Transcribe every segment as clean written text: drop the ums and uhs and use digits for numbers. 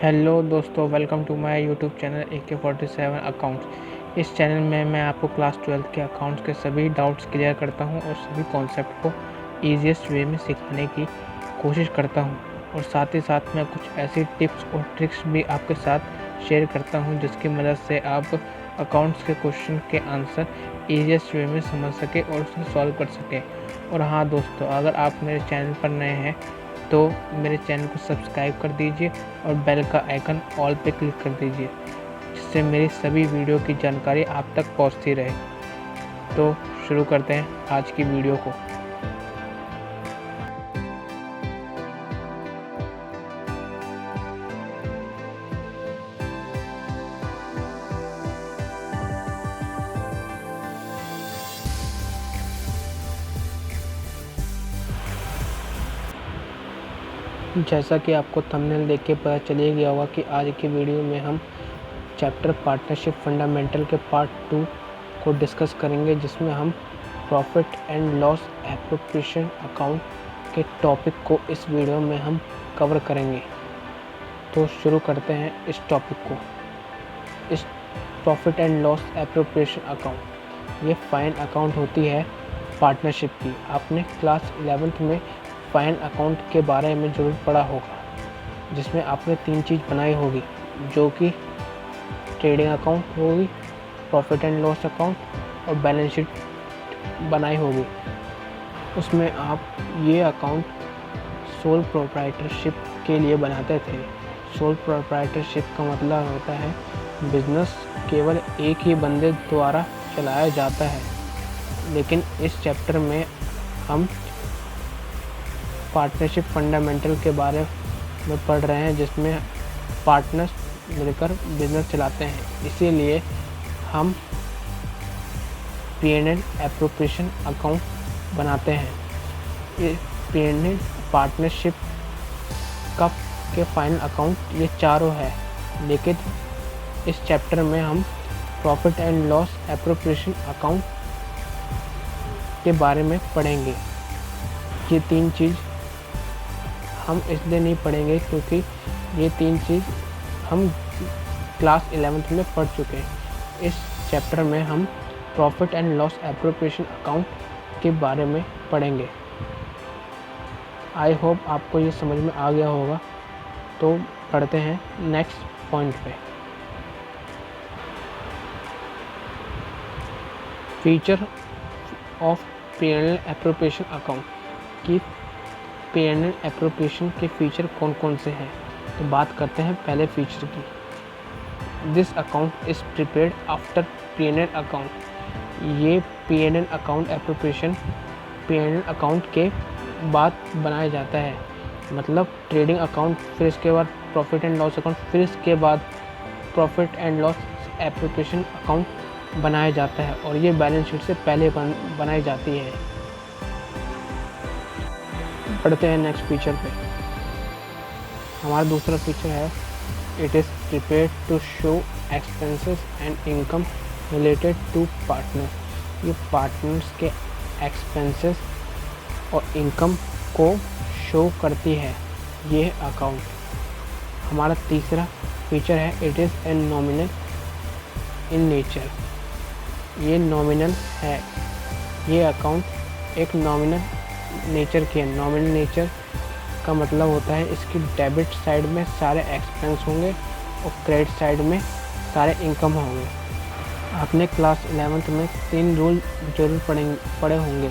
Hello दोस्तों, welcome to my YouTube channel AK47 accounts. इस channel में मैं आपको क्लास 12 के अकाउंट्स के सभी डाउट्स क्लियर करता हूं और सभी कॉन्सेप्ट को ईजीएस्ट वे में सिखाने की कोशिश करता हूं, और साथ ही साथ मैं कुछ ऐसी टिप्स और ट्रिक्स भी आपके साथ शेयर करता हूं जिसकी मदद से आप अकाउंट्स के क्वेश्चन के आंसर ईजीएस्ट वे में समझ सके और उसे सॉल्व कर सके। और हाँ दोस्तों, अगर आप मेरे चैनल पर नए हैं तो मेरे चैनल को सब्सक्राइब कर दीजिए और बेल का आइकन ऑल पे क्लिक कर दीजिए, जिससे मेरी सभी वीडियो की जानकारी आप तक पहुंचती रहे। तो शुरू करते हैं आज की वीडियो को। जैसा कि आपको थंबनेल देख के पता चल गया होगा कि आज की वीडियो में हम चैप्टर पार्टनरशिप फंडामेंटल के पार्ट 2 को डिस्कस करेंगे, जिसमें हम profit and loss appropriation account के टॉपिक को इस वीडियो में हम कवर करेंगे। तो शुरू करते हैं इस टॉपिक को। इस profit and loss appropriation account ये फाइन अकाउंट होती है पार्टनरशिप की। आपने क्लास 11th में फाइन अकाउंट के बारे में ज़रूर पढ़ा होगा, जिसमें आपने 3 चीज़ बनाई होगी, जो कि ट्रेडिंग अकाउंट होगी, प्रॉफिट एंड लॉस अकाउंट और बैलेंस शीट बनाई होगी। उसमें आप ये अकाउंट सोल प्रोप्राइटरशिप के लिए बनाते थे। सोल प्रोप्राइटरशिप का मतलब होता है बिजनेस केवल एक ही बंदे द्वारा चलाया जाता है। लेकिन इस चैप्टर में हम पार्टनरशिप फंडामेंटल के बारे में पढ़ रहे हैं, जिसमें पार्टनर्स मिलकर बिजनेस चलाते हैं। इसीलिए हम P&L एप्रोप्रिएशन अकाउंट बनाते हैं। ये P&L पार्टनरशिप का के फाइनल अकाउंट ये चारों है, लेकिन इस चैप्टर में हम profit and loss appropriation account के बारे में पढ़ेंगे। ये 3 चीज़ हम इसलिए नहीं पढ़ेंगे क्योंकि ये 3 चीज़ हम क्लास 11th में पढ़ चुके हैं। इस चैप्टर में हम profit and loss appropriation account के बारे में पढ़ेंगे। आई होप आपको ये समझ में आ गया होगा। तो पढ़ते हैं नेक्स्ट पॉइंट पे। Feature of P&L appropriation account की P&L एप्रोप्रिएशन के फीचर कौन कौन से हैं। तो बात करते हैं पहले फीचर की। This account is prepared after P&L account. ये P&L account appropriation P&L account के बाद बनाया जाता है। मतलब ट्रेडिंग अकाउंट, फिर इसके बाद प्रॉफिट एंड लॉस अकाउंट, फिर इसके बाद profit and loss appropriation account बनाया जाता है, और ये बैलेंस शीट से पहले बनाई जाती है। पढ़ते हैं नेक्स्ट फीचर पे। हमारा दूसरा फीचर है it is prepared to show expenses and income related to partner. ये पार्टनर्स के एक्सपेंसेस और इनकम को शो करती है ये अकाउंट। हमारा तीसरा फीचर है it is a nominal in nature. ये नॉमिनल है। ये अकाउंट एक नॉमिनल नेचर की है। नॉमिनल नेचर का मतलब होता है इसकी डेबिट साइड में सारे एक्सपेंस होंगे और क्रेडिट साइड में सारे इनकम होंगे। आपने क्लास 11th में 3 रूल जरूर पढ़े होंगे,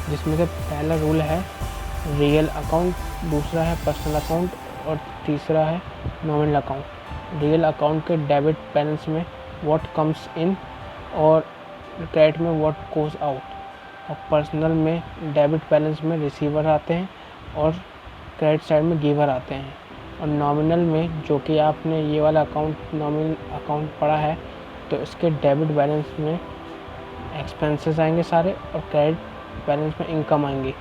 जिसमें से पहला रूल है रियल अकाउंट, दूसरा है पर्सनल अकाउंट और तीसरा है नॉमिनल अकाउंट। रियल अकाउंट के डेबिट बैलेंस में व्हाट कम्स इन और क्रेडिट में व्हाट गोज आउट, और पर्सनल में डेबिट बैलेंस में रिसीवर आते हैं और क्रेडिट साइड में गिवर आते हैं। और नॉमिनल में, जो कि आपने ये वाला अकाउंट नॉमिनल अकाउंट पढ़ा है, तो इसके डेबिट बैलेंस में एक्सपेंसेस आएंगे सारे और क्रेडिट बैलेंस में इनकम आएंगी।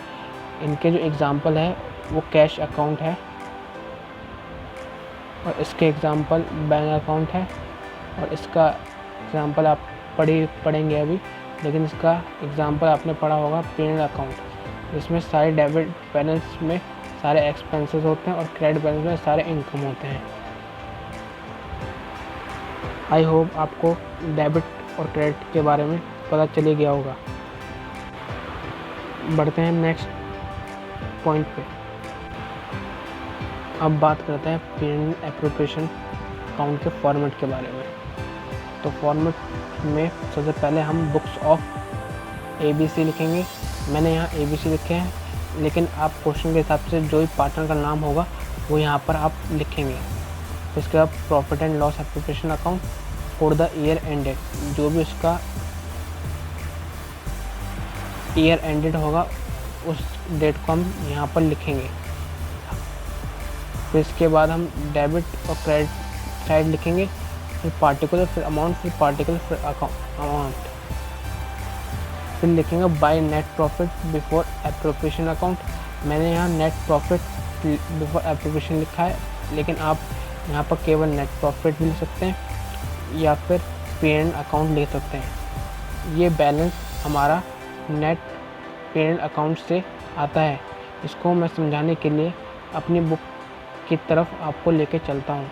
इनके जो एग्ज़ाम्पल है वो कैश अकाउंट है, और इसके एग्ज़ाम्पल बैंक अकाउंट है, और इसका एग्ज़ाम्पल आप पढ़ेंगे अभी, लेकिन इसका एग्ज़ाम्पल आपने पढ़ा होगा P&L अकाउंट, जिसमें सारे डेबिट बैलेंस में सारे एक्सपेंसेस होते हैं और क्रेडिट बैलेंस में सारे इनकम होते हैं। आई होप आपको डेबिट और क्रेडिट के बारे में पता चले गया होगा। बढ़ते हैं नेक्स्ट पॉइंट पे। अब बात करते हैं P&L एप्रोप्रिएशन अकाउंट के फॉर्मेट के बारे में। तो फॉर्मेट में सबसे पहले हम बुक्स ऑफ ABC लिखेंगे। मैंने यहाँ ABC लिखे हैं, लेकिन आप क्वेश्चन के हिसाब से जो भी पार्टनर का नाम होगा वो यहाँ पर आप लिखेंगे। इसके बाद profit and loss appropriation account for the year ended, जो भी उसका ईयर एंडेड होगा उस डेट को हम यहाँ पर लिखेंगे। फिर इसके बाद हम डेबिट और क्रेडिट साइड लिखेंगे, फिर पार्टिकुलर, फिर अमाउंट, फिर पार्टिकुलर, फिर अमाउंट। फिर लिखेंगे by net profit before appropriation account. मैंने यहाँ नेट प्रॉफिट बिफोर एप्रोप्रिएशन लिखा है, लेकिन आप यहाँ पर केवल नेट प्रॉफिट भी लिख सकते हैं या फिर P&L अकाउंट लिख सकते हैं। ये बैलेंस हमारा नेट P&L अकाउंट से आता है। इसको मैं समझाने के लिए अपनी बुक की तरफ आपको लेके चलता हूँ।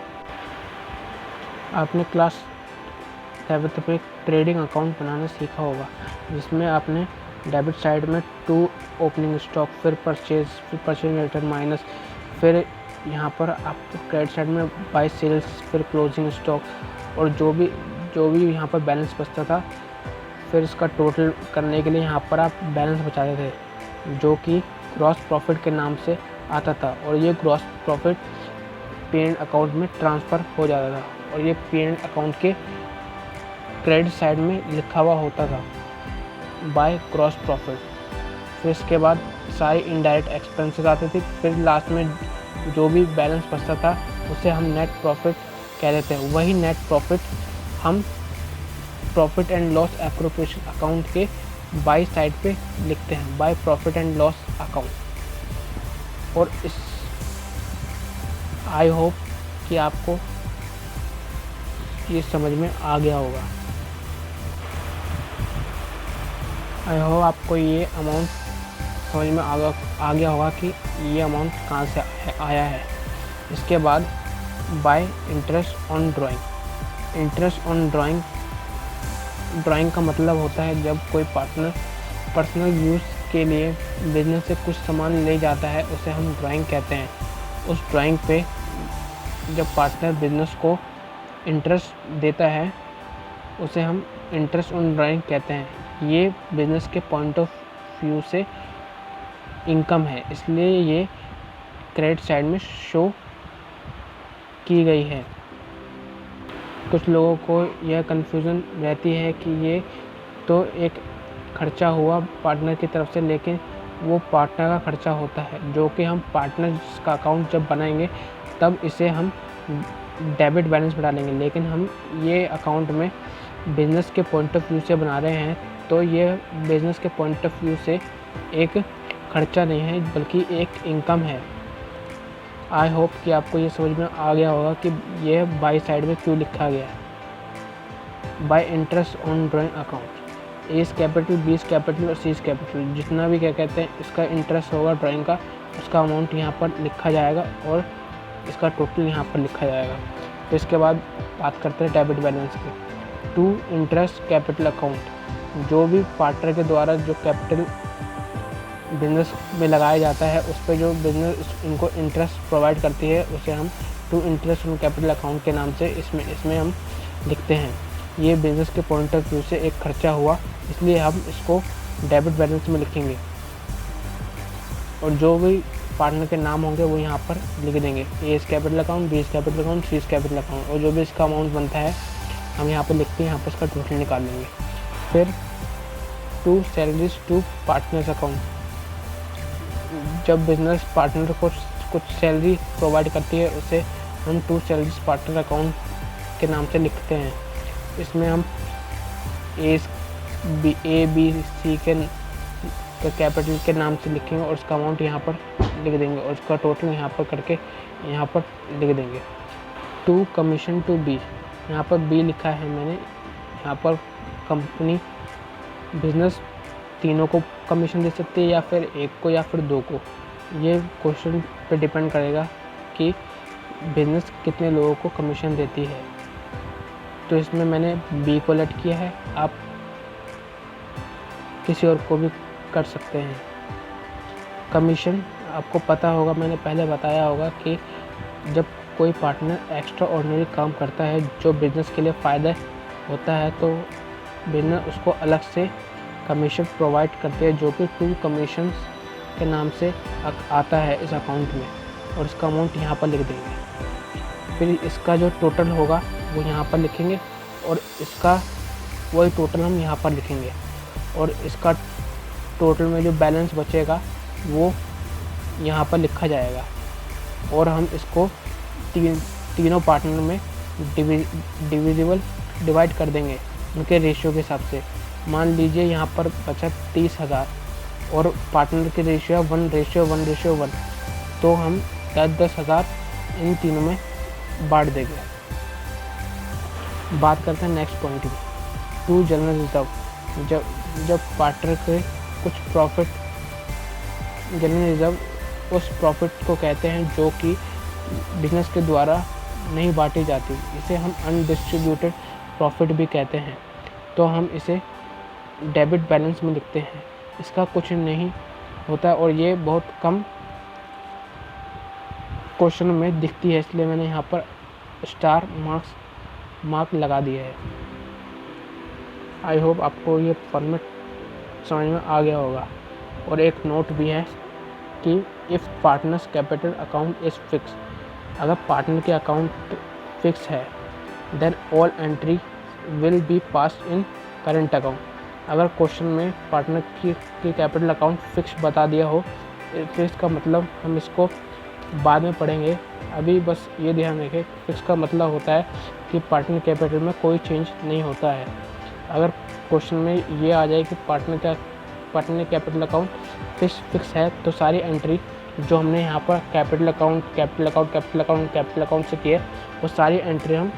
आपने क्लास 7th पे ट्रेडिंग अकाउंट बनाना सीखा होगा, जिसमें आपने डेबिट साइड में 2 ओपनिंग स्टॉक, फिर परचेज रिटर्न माइनस, फिर यहाँ पर आपको क्रेडिट साइड में बाय सेल्स, फिर क्लोजिंग स्टॉक, और जो भी यहाँ पर बैलेंस बचता था फिर इसका टोटल करने के लिए यहाँ पर आप बैलेंस बचाते थे, जो कि ग्रॉस प्रॉफिट के नाम से आता था। और ये ग्रॉस प्रॉफिट P&L अकाउंट में ट्रांसफ़र हो जाता था, और ये P&L अकाउंट के क्रेडिट साइड में लिखा हुआ होता था बाय ग्रॉस प्रॉफिट। फिर इसके बाद सारे इनडायरेक्ट एक्सपेंसेस आते थे। फिर लास्ट में जो भी बैलेंस बचता था उसे हम नेट प्रॉफिट कह देते हैं। वही नेट प्रॉफिट हम profit and loss appropriation account के बाई साइड पे लिखते हैं, by profit and loss account. और इस आई होप कि आपको ये समझ में आ गया होगा। आई होप आपको ये अमाउंट समझ में आ गया होगा कि ये अमाउंट कहाँ से आया है। इसके बाद bye interest on drawing. Interest on drawing का मतलब होता है जब कोई पार्टनर पर्सनल यूज़ के लिए बिजनेस से कुछ सामान ले जाता है, उसे हम ड्राइंग कहते हैं। उस ड्राइंग पे जब पार्टनर बिजनेस को इंटरेस्ट देता है उसे हम इंटरेस्ट ऑन ड्राइंग कहते हैं। ये बिज़नेस के पॉइंट ऑफ व्यू से इनकम है, इसलिए ये क्रेडिट साइड में शो की गई है। कुछ लोगों को यह कन्फ्यूज़न रहती है कि ये तो एक खर्चा हुआ पार्टनर की तरफ से, लेकिन वो पार्टनर का खर्चा होता है, जो कि हम पार्टनर का अकाउंट जब बनाएंगे तब इसे हम डेबिट बैलेंस में डालेंगे। लेकिन हम ये अकाउंट में बिज़नेस के पॉइंट ऑफ व्यू से बना रहे हैं, तो ये बिज़नेस के पॉइंट ऑफ व्यू से एक खर्चा नहीं है बल्कि एक इनकम है। आई होप कि आपको ये समझ में आ गया होगा कि ये बाई साइड में क्यों लिखा गया है। By interest on drawing account, A capital, B capital और सी कैपिटल, जितना भी क्या कहते हैं इसका इंटरेस्ट होगा ड्राइंग का, उसका अमाउंट यहाँ पर लिखा जाएगा और इसका टोटल यहाँ पर लिखा जाएगा। तो इसके बाद बात करते हैं डेबिट बैलेंस की। टू इंटरेस्ट कैपिटल अकाउंट, जो भी पार्टनर के द्वारा जो कैपिटल बिजनेस में लगाया जाता है उस पर जो बिजनेस इनको इंटरेस्ट प्रोवाइड करती है उसे हम to interest on capital account के नाम से इसमें हम लिखते हैं। ये बिजनेस के पॉइंट ऑफ व्यू से एक खर्चा हुआ, इसलिए हम इसको डेबिट बैलेंस में लिखेंगे। और जो भी पार्टनर के नाम होंगे वो यहाँ पर लिख देंगे, A capital account, B capital account, C capital account, और जो भी इसका अमाउंट बनता है हम यहाँ पर लिखते हैं, यहाँ पर इसका टोटल निकाल लेंगे। फिर to salaries to partners account, जब बिजनेस पार्टनर को कुछ सैलरी प्रोवाइड करती है उसे हम टू सैलरीज पार्टनर अकाउंट के नाम से लिखते हैं। इसमें हम ए बी सी के कैपिटल के नाम से लिखेंगे और उसका अमाउंट यहाँ पर लिख देंगे और उसका टोटल यहाँ पर करके यहाँ पर लिख देंगे। टू कमीशन टू बी, यहाँ पर बी लिखा है मैंने, यहाँ पर कंपनी बिजनेस तीनों को कमीशन दे सकती है या फिर एक को या फिर दो को। ये क्वेश्चन पे डिपेंड करेगा कि बिजनेस कितने लोगों को कमीशन देती है। तो इसमें मैंने बी को लेट किया है, आप किसी और को भी कर सकते हैं। कमीशन आपको पता होगा, मैंने पहले बताया होगा कि जब कोई पार्टनर एक्स्ट्रा ऑर्डिनरी काम करता है जो बिज़नेस के लिए फ़ायदा होता है तो बिज़नेस उसको अलग से कमीशन प्रोवाइड करती है, जो कि 2 कमीशंस के नाम से आता है इस अकाउंट में, और इसका अमाउंट यहाँ पर लिख देंगे। फिर इसका जो टोटल होगा वो यहाँ पर लिखेंगे, और इसका वही टोटल हम यहाँ पर लिखेंगे, और इसका टोटल में जो बैलेंस बचेगा वो यहाँ पर लिखा जाएगा। और हम इसको तीनों पार्टनर में डिवाइड कर देंगे उनके रेशियो के हिसाब से। मान लीजिए यहाँ पर बचा 30,000 और पार्टनर की रेशियो 1:1:1, तो हम 10,000 इन तीनों में बांट देंगे। बात करते हैं नेक्स्ट पॉइंट की, 2 जनरल रिजर्व। जब पार्टनर के कुछ प्रॉफिट, जनरल रिजर्व उस प्रॉफिट को कहते हैं जो कि बिजनेस के द्वारा नहीं बांटी जाती, इसे हम अनडिस्ट्रीब्यूटेड प्रॉफिट भी कहते हैं। तो हम इसे डेबिट बैलेंस में लिखते हैं। इसका कुछ नहीं होता और ये बहुत कम क्वेश्चन में दिखती है, इसलिए मैंने यहाँ पर स्टार मार्क लगा दिया है। आई होप आपको ये फॉर्मेट समझ में आ गया होगा। और एक नोट भी है कि if partners capital account is fix, अगर पार्टनर के अकाउंट फिक्स है then all entry will be passed in current account. अगर क्वेश्चन में पार्टनर की कैपिटल अकाउंट फिक्स बता दिया हो तो इसका मतलब हम इसको बाद में पढ़ेंगे, अभी बस ये ध्यान रखें फिक्स का मतलब होता है कि पार्टनर कैपिटल में कोई चेंज नहीं होता है। अगर क्वेश्चन में ये आ जाए कि पार्टनर कैपिटल अकाउंट फिक्स है तो सारी एंट्री जो हमने यहाँ पर कैपिटल अकाउंट से किए वो सारी एंट्री हम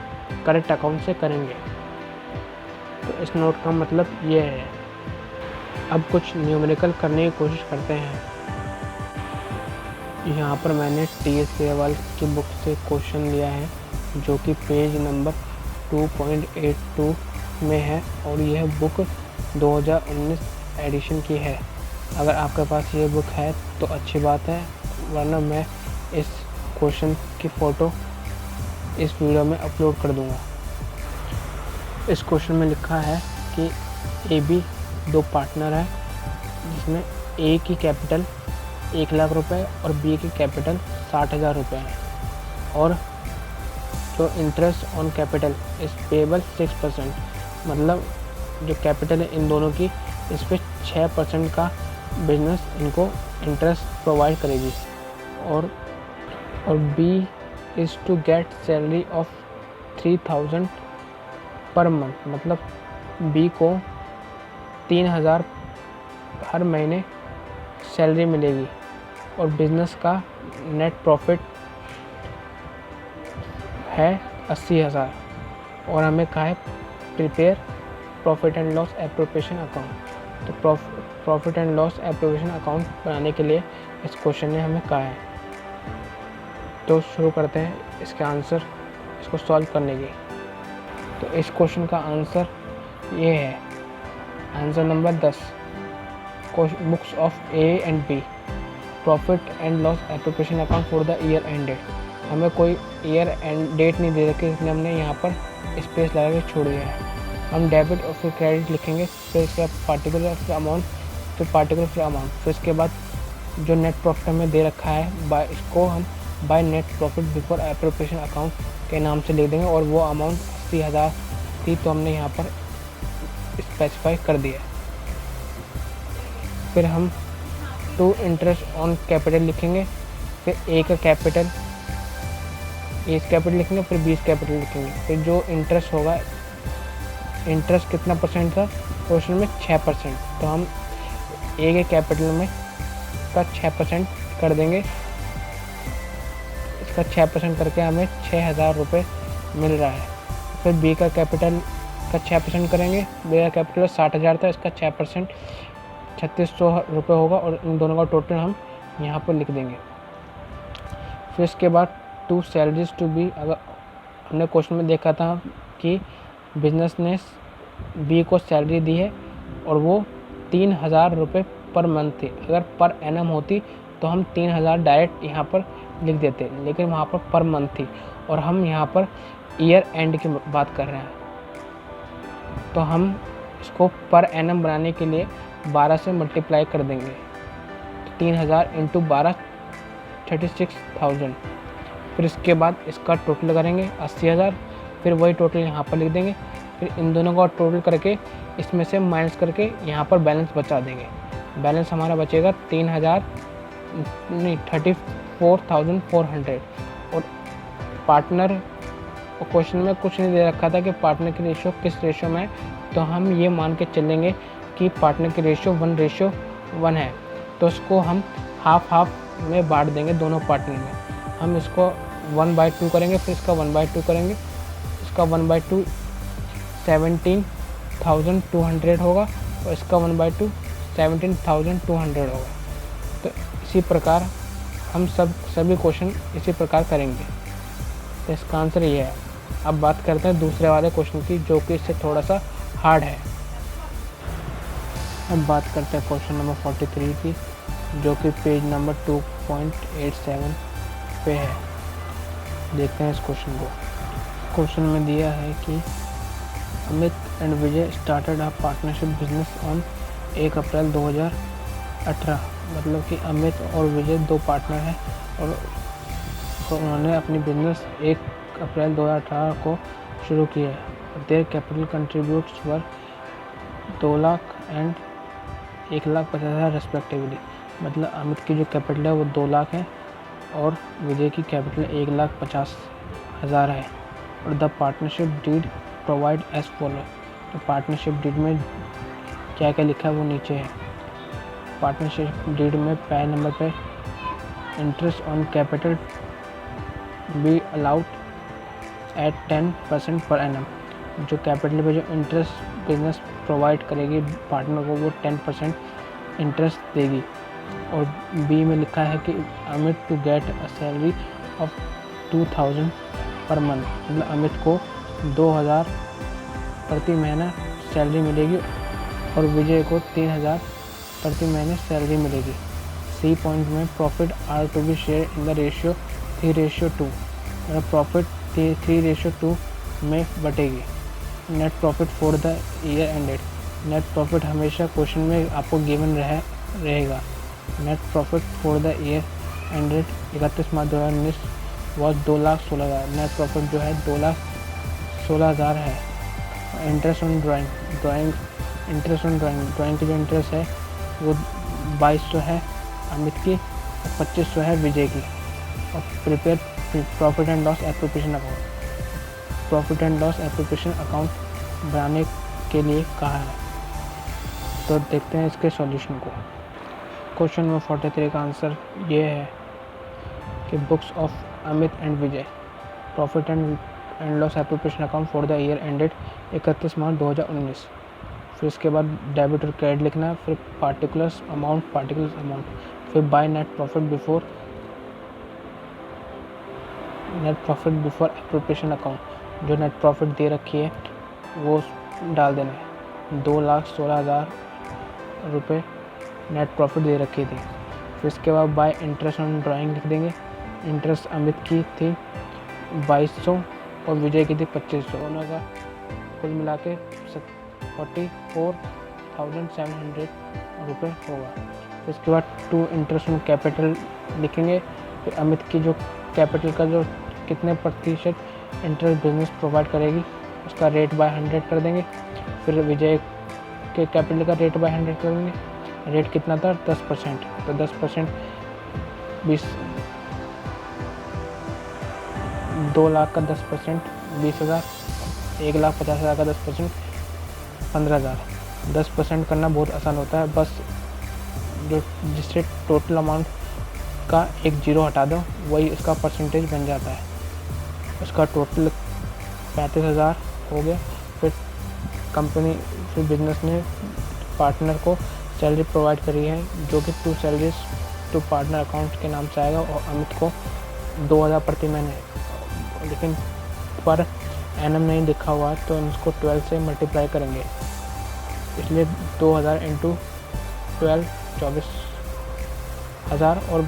करेंट अकाउंट से करेंगे। तो इस नोट का मतलब ये है। अब कुछ न्यूमेरिकल करने की कोशिश करते हैं। यहाँ पर मैंने TS ग्रेवाल की बुक से क्वेश्चन लिया है जो कि पेज नंबर 2.82 में है और यह बुक 2019 एडिशन की है। अगर आपके पास ये बुक है तो अच्छी बात है, वरना मैं इस क्वेश्चन की फ़ोटो इस वीडियो में अपलोड कर दूँगा। इस क्वेश्चन में लिखा है कि AB 2 पार्टनर है जिसमें A की कैपिटल 1 लाख रुपए और B की कैपिटल 60,000 रुपये है, और जो इंटरेस्ट ऑन कैपिटल इस पेबल 6%, मतलब जो कैपिटल है इन दोनों की इस पर 6% का बिजनेस इनको इंटरेस्ट प्रोवाइड करेगी। और B is to get salary of 3,000 per month, मतलब B को 3,000 हर महीने सैलरी मिलेगी और बिज़नेस का नेट प्रॉफिट है 80,000। और हमें कहा है prepare profit and loss appropriation account. तो profit and loss appropriation account बनाने के लिए इस क्वेश्चन ने हमें कहा है। तो शुरू करते हैं इसके आंसर, इसको सॉल्व करने की। तो इस क्वेश्चन का आंसर ये है, answer number 10, books of A and B, profit and loss appropriation account for the year ended. हमें कोई ईयर एंड डेट नहीं दे रखी, इसलिए हमने यहाँ पर स्पेस लगा के छोड़ दिया है। हम डेबिट और फिर क्रेडिट लिखेंगे, फिर इसके पार्टिकुलर अमाउंट, फिर इसके बाद जो नेट प्रॉफिट हमें दे रखा है इसको हम by net profit before appropriation account के नाम से लिख देंगे, और वो अमाउंट 80,000 थी तो हमने यहाँ पर स्पेसिफाई कर दिया। फिर हम 2 इंटरेस्ट ऑन कैपिटल लिखेंगे, फिर A का कैपिटल, A कैपिटल लिखेंगे, फिर B कैपिटल लिखेंगे। फिर जो इंटरेस्ट होगा, इंटरेस्ट कितना परसेंट था क्वेश्चन में 6%, तो हम A के कैपिटल में का 6% कर देंगे। इसका 6% करके हमें 6,000 रुपये मिल रहा है। फिर B का कैपिटल का 6% करेंगे, B का कैपिटल 60,000 था, इसका 6% 3,600 रुपये होगा, और इन दोनों का टोटल हम यहाँ पर लिख देंगे। फिर इसके बाद 2 सैलरीज टू बी, अगर हमने क्वेश्चन में देखा था कि बिजनेस ने बी को सैलरी दी है और वो 3,000 रुपये पर मंथ थी। अगर पर एनम होती तो हम 3,000 डायरेक्ट यहाँ पर लिख देते, लेकिन वहाँ पर मंथ थी और हम यहाँ पर ईयर एंड की बात कर रहे हैं, तो हम इसको पर एनम बनाने के लिए 12 से मल्टीप्लाई कर देंगे। तो 3,000 इंटू 12 36,000। फिर इसके बाद इसका टोटल करेंगे 80,000, फिर वही टोटल यहाँ पर लिख देंगे। फिर इन दोनों का टोटल करके इसमें से माइनस करके यहाँ पर बैलेंस बचा देंगे। बैलेंस हमारा बचेगा 34,400। और पार्टनर क्वेश्चन में कुछ नहीं दे रखा था कि पार्टनर की रेशियो किस रेशियो में है, तो हम ये मान के चलेंगे कि पार्टनर की रेशियो 1:1 है, तो उसको हम हाफ में बांट देंगे दोनों पार्टनर में। हम इसको 1/2 करेंगे, फिर इसका 1/2 करेंगे। इसका 1/2 17,200 होगा और इसका 1/2 17,200 होगा। तो इसी प्रकार हम सभी क्वेश्चन इसी प्रकार करेंगे। तो इसका आंसर ये है। अब बात करते हैं दूसरे वाले क्वेश्चन की, जो कि इससे थोड़ा सा हार्ड है। अब बात करते हैं क्वेश्चन नंबर 43 की, जो कि पेज नंबर 2.87 पे है। देखते हैं इस क्वेश्चन को। क्वेश्चन में दिया है कि Amit and Vijay started a partnership business on 1 अप्रैल 2018। मतलब कि अमित और विजय दो पार्टनर हैं और उन्होंने अपनी बिजनेस 1 अप्रैल 2018 को शुरू की है। Their capital contributes were 2 lakh and 1,50,000 respectively. मतलब अमित की जो कैपिटल है वो 2 लाख है और विजय की कैपिटल 1,50,000 है। और the partnership deed provide as follow. तो पार्टनरशिप डीड में क्या क्या लिखा है वो नीचे है। पार्टनरशिप डीड में पहले नंबर पे interest on capital be allowed at 10% per annum. जो कैपिटल पे जो इंटरेस्ट बिजनेस प्रोवाइड करेगी पार्टनर को, वो 10% इंटरेस्ट देगी। और बी में लिखा है कि Amit to get a salary of 2,000 per month. मतलब अमित को 2,000 प्रति महीना सैलरी मिलेगी और विजय को 3,000 प्रति महीने सैलरी मिलेगी। सी पॉइंट में profit are to be share in the ratio 3:2। मतलब प्रॉफिट 3:2 में बटेगी। Net profit for the year ended. Net profit हमेशा क्वेश्चन में आपको गिवन रहेगा। Net profit for the year ended 31 March 2019 was 2,16,000। Net profit जो है 2,16,000 है। इंटरेस्ट ऑन ड्राइंग की जो इंटरेस्ट है वो 2,200 है अमित की और 2,500 है विजय की। और prepare profit and loss appropriation account. Profit and loss appropriation account बनाने के लिए कहा है। तो देखते हैं इसके सॉल्यूशन को। क्वेश्चन नंबर 43 का आंसर ये है कि books of Amit and Vijay profit and loss appropriation account for the year ended 31 March 2019। फिर इसके बाद डेबिट और क्रेडिट लिखना है, फिर पार्टिकुलर्स अमाउंट, फिर by net profit before appropriation account. जो नेट प्रॉफिट दे रखी है वो डाल देना है। 2,16,000 रुपये नेट प्रॉफिट दे रखी थी। फिर इसके बाद बाय इंटरेस्ट ऑन ड्राइंग लिख देंगे। इंटरेस्ट अमित की थी 2,200 और विजय की थी 2,500। दोनों का कुल मिला के 44,700 रुपये होगा। फिर इसके बाद 2 इंटरेस्ट ऑन कैपिटल लिखेंगे। फिर अमित की जो कैपिटल का जो कितने प्रतिशत इंटरेस्ट बिजनेस प्रोवाइड करेगी उसका रेट बाय 100 कर देंगे। फिर विजय के कैपिटल का रेट बाय 100 कर देंगे। रेट कितना था 10%, तो 10% 2 लाख का 10% 20,000, 1,50,000 का 10% 15,000। 10% करना बहुत आसान होता है, बस जो जिससे टोटल अमाउंट का एक जीरो हटा दो वही इसका परसेंटेज बन जाता है। उसका टोटल 35,000 हो गया। फिर बिजनेस ने पार्टनर को सैलरी प्रोवाइड करी है जो कि 2 सैलरीज टू पार्टनर अकाउंट के नाम से आएगा और अमित को 2,000 प्रति महीने, लेकिन पर एन एम नहीं लिखा हुआ तो इसको 12 से मल्टीप्लाई करेंगे, इसलिए 2000 इंटू 12 24,000 और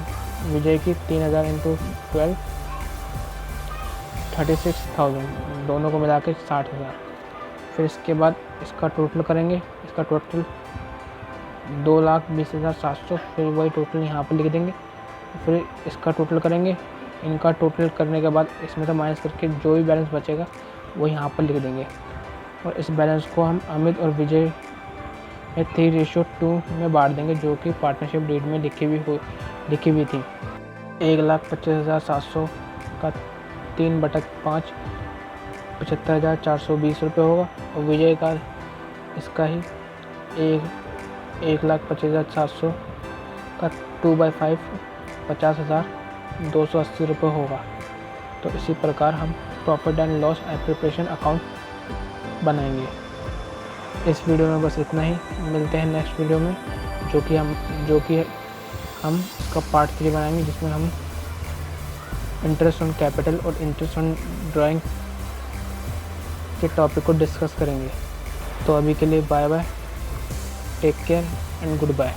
विजय की 3000 इंटू 12 36,000, दोनों को मिला के 60,000। फिर इसके बाद इसका टोटल करेंगे, इसका टोटल 2,20,700, फिर वही टोटल यहाँ पर लिख देंगे। फिर इसका टोटल करेंगे, इनका टोटल करने के बाद इसमें से माइनस करके जो भी बैलेंस बचेगा वो यहाँ पर लिख देंगे। और इस बैलेंस को हम अमित और विजय में 3:2 में बांट देंगे, जो कि पार्टनरशिप डीड में लिखी हुई थी। 1,25,700 का 3/5 75,420 रुपये होगा, और विजय का इसका ही 1,25,700 का 2/5 50,280 रुपये होगा। तो इसी प्रकार हम profit and loss and preparation account बनाएंगे। इस वीडियो में बस इतना ही, मिलते हैं नेक्स्ट वीडियो में, जो कि हम इसका पार्ट 3 बनाएंगे, जिसमें हम इंटरेस्ट ऑन कैपिटल और इंटरेस्ट ऑन ड्राइंग के टॉपिक को डिस्कस करेंगे। तो अभी के लिए bye bye, take care and good bye.